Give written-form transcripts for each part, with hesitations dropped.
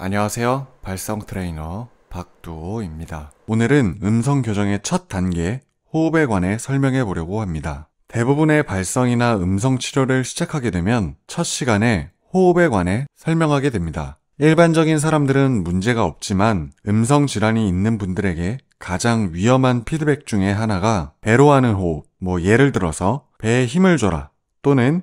안녕하세요. 발성 트레이너 박두호입니다. 오늘은 음성 교정의 첫 단계, 호흡에 관해 설명해 보려고 합니다. 대부분의 발성이나 음성 치료를 시작하게 되면 첫 시간에 호흡에 관해 설명하게 됩니다. 일반적인 사람들은 문제가 없지만 음성 질환이 있는 분들에게 가장 위험한 피드백 중에 하나가 배로 하는 호흡, 예를 들어서 배에 힘을 줘라 또는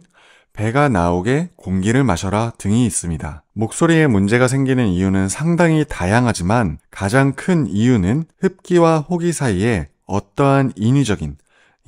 배가 나오게 공기를 마셔라 등이 있습니다. 목소리에 문제가 생기는 이유는 상당히 다양하지만 가장 큰 이유는 흡기와 호기 사이에 어떠한 인위적인,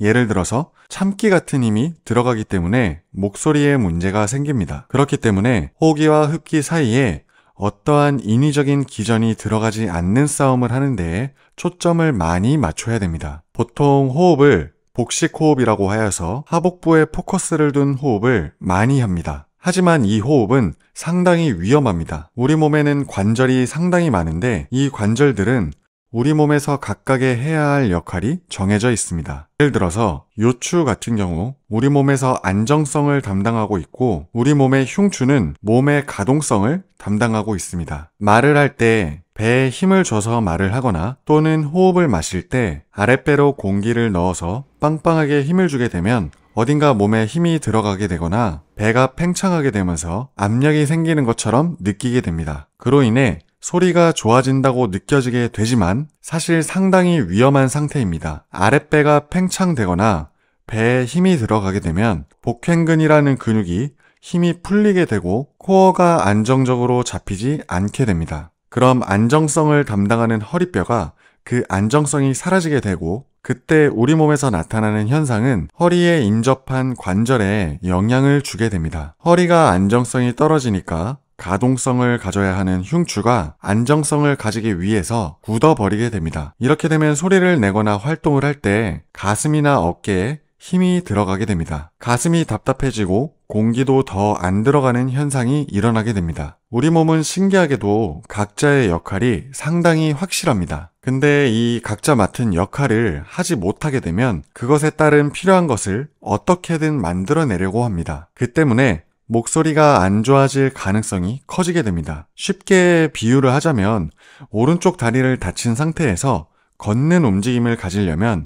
예를 들어서 참기 같은 힘이 들어가기 때문에 목소리에 문제가 생깁니다. 그렇기 때문에 호기와 흡기 사이에 어떠한 인위적인 기전이 들어가지 않는 싸움을 하는 데에 초점을 많이 맞춰야 됩니다. 보통 호흡을 복식 호흡이라고 하여서 하복부에 포커스를 둔 호흡을 많이 합니다. 하지만 이 호흡은 상당히 위험합니다. 우리 몸에는 관절이 상당히 많은데 이 관절들은 우리 몸에서 각각의 해야 할 역할이 정해져 있습니다. 예를 들어서 요추 같은 경우 우리 몸에서 안정성을 담당하고 있고 우리 몸의 흉추는 몸의 가동성을 담당하고 있습니다. 말을 할 때 배에 힘을 줘서 말을 하거나 또는 호흡을 마실 때 아랫배로 공기를 넣어서 빵빵하게 힘을 주게 되면 어딘가 몸에 힘이 들어가게 되거나 배가 팽창하게 되면서 압력이 생기는 것처럼 느끼게 됩니다. 그로 인해 소리가 좋아진다고 느껴지게 되지만 사실 상당히 위험한 상태입니다. 아랫배가 팽창되거나 배에 힘이 들어가게 되면 복횡근이라는 근육이 힘이 풀리게 되고 코어가 안정적으로 잡히지 않게 됩니다. 그럼 안정성을 담당하는 허리뼈가 그 안정성이 사라지게 되고 그때 우리 몸에서 나타나는 현상은 허리에 인접한 관절에 영향을 주게 됩니다. 허리가 안정성이 떨어지니까 가동성을 가져야 하는 흉추가 안정성을 가지기 위해서 굳어버리게 됩니다. 이렇게 되면 소리를 내거나 활동을 할 때 가슴이나 어깨에 힘이 들어가게 됩니다. 가슴이 답답해지고 공기도 더 안 들어가는 현상이 일어나게 됩니다. 우리 몸은 신기하게도 각자의 역할이 상당히 확실합니다. 근데 이 각자 맡은 역할을 하지 못하게 되면 그것에 따른 필요한 것을 어떻게든 만들어내려고 합니다. 그 때문에 목소리가 안 좋아질 가능성이 커지게 됩니다. 쉽게 비유를 하자면 오른쪽 다리를 다친 상태에서 걷는 움직임을 가지려면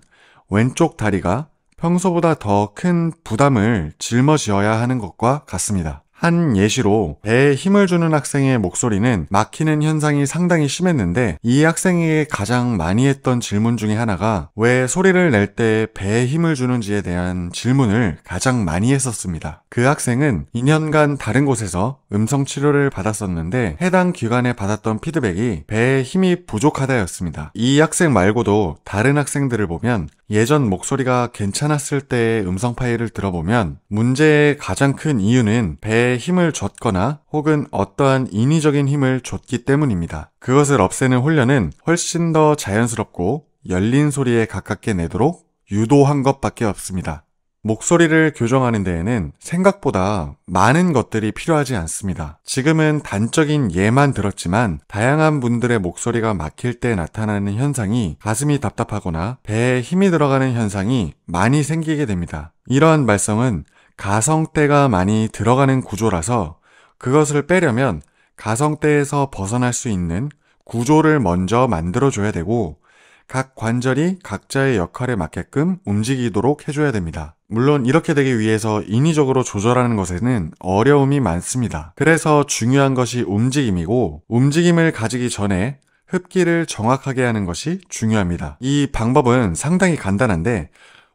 왼쪽 다리가 평소보다 더 큰 부담을 짊어지어야 하는 것과 같습니다. 한 예시로 배에 힘을 주는 학생의 목소리는 막히는 현상이 상당히 심했는데 이 학생에게 가장 많이 했던 질문 중에 하나가 왜 소리를 낼 때 배에 힘을 주는지에 대한 질문을 가장 많이 했었습니다. 그 학생은 2년간 다른 곳에서 음성 치료를 받았었는데 해당 기관에 받았던 피드백이 배에 힘이 부족하다였습니다. 이 학생 말고도 다른 학생들을 보면 예전 목소리가 괜찮았을 때의 음성 파일을 들어보면 문제의 가장 큰 이유는 배에 힘을 줬거나 혹은 어떠한 인위적인 힘을 줬기 때문입니다. 그것을 없애는 훈련은 훨씬 더 자연스럽고 열린 소리에 가깝게 내도록 유도한 것밖에 없습니다. 목소리를 교정하는 데에는 생각보다 많은 것들이 필요하지 않습니다. 지금은 단적인 예만 들었지만 다양한 분들의 목소리가 막힐 때 나타나는 현상이 가슴이 답답하거나 배에 힘이 들어가는 현상이 많이 생기게 됩니다. 이러한 발성은 가성대가 많이 들어가는 구조라서 그것을 빼려면 가성대에서 벗어날 수 있는 구조를 먼저 만들어줘야 되고 각 관절이 각자의 역할에 맞게끔 움직이도록 해줘야 됩니다. 물론 이렇게 되기 위해서 인위적으로 조절하는 것에는 어려움이 많습니다. 그래서 중요한 것이 움직임이고 움직임을 가지기 전에 흡기를 정확하게 하는 것이 중요합니다. 이 방법은 상당히 간단한데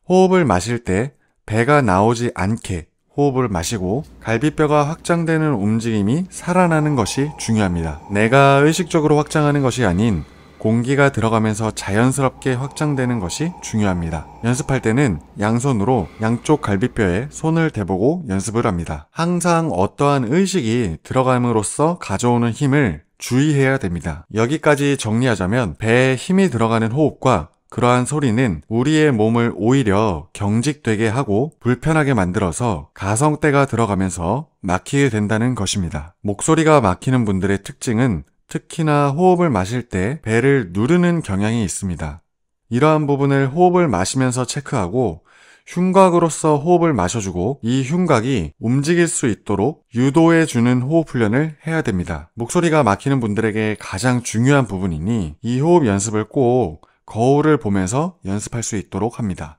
호흡을 마실 때 배가 나오지 않게 호흡을 마시고 갈비뼈가 확장되는 움직임이 살아나는 것이 중요합니다. 내가 의식적으로 확장하는 것이 아닌 공기가 들어가면서 자연스럽게 확장되는 것이 중요합니다. 연습할 때는 양손으로 양쪽 갈비뼈에 손을 대보고 연습을 합니다. 항상 어떠한 의식이 들어감으로써 가져오는 힘을 주의해야 됩니다. 여기까지 정리하자면 배에 힘이 들어가는 호흡과 그러한 소리는 우리의 몸을 오히려 경직되게 하고 불편하게 만들어서 가성대가 들어가면서 막히게 된다는 것입니다. 목소리가 막히는 분들의 특징은 특히나 호흡을 마실 때 배를 누르는 경향이 있습니다. 이러한 부분을 호흡을 마시면서 체크하고 흉곽으로서 호흡을 마셔주고 이 흉곽이 움직일 수 있도록 유도해주는 호흡 훈련을 해야 됩니다. 목소리가 막히는 분들에게 가장 중요한 부분이니 이 호흡 연습을 꼭 거울을 보면서 연습할 수 있도록 합니다.